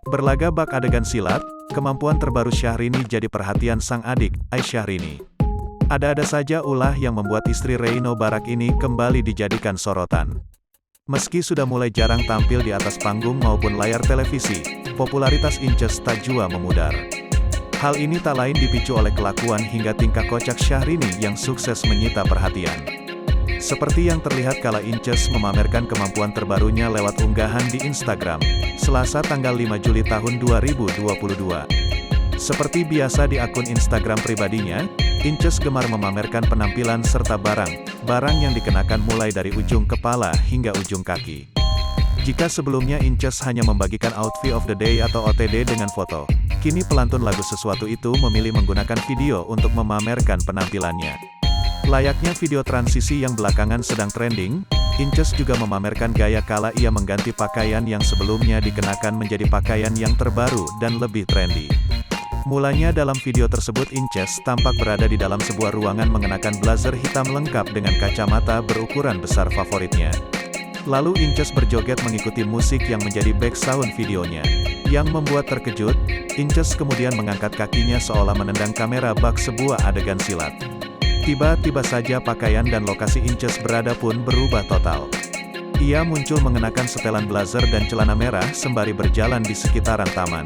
Berlaga bak adegan silat, kemampuan terbaru Syahrini jadi perhatian sang adik, Aisyahrini. Ada-ada saja ulah yang membuat istri Reino Barak ini kembali dijadikan sorotan. Meski sudah mulai jarang tampil di atas panggung maupun layar televisi, popularitas Inces tak jua memudar. Hal ini tak lain dipicu oleh kelakuan hingga tingkah kocak Syahrini yang sukses menyita perhatian. Seperti yang terlihat kala Inces memamerkan kemampuan terbarunya lewat unggahan di Instagram, Selasa tanggal 5 Juli tahun 2022. Seperti biasa di akun Instagram pribadinya, Inces gemar memamerkan penampilan serta barang yang dikenakan mulai dari ujung kepala hingga ujung kaki. Jika sebelumnya Inces hanya membagikan outfit of the day atau OTD dengan foto, kini pelantun lagu sesuatu itu memilih menggunakan video untuk memamerkan penampilannya. Layaknya video transisi yang belakangan sedang trending, Inces juga memamerkan gaya kala ia mengganti pakaian yang sebelumnya dikenakan menjadi pakaian yang terbaru dan lebih trendy. Mulanya dalam video tersebut Inces tampak berada di dalam sebuah ruangan mengenakan blazer hitam lengkap dengan kacamata berukuran besar favoritnya. Lalu Inces berjoget mengikuti musik yang menjadi background videonya. Yang membuat terkejut, Inces kemudian mengangkat kakinya seolah menendang kamera bak sebuah adegan silat. Tiba-tiba saja pakaian dan lokasi Inces berada pun berubah total. Ia muncul mengenakan setelan blazer dan celana merah sembari berjalan di sekitaran taman.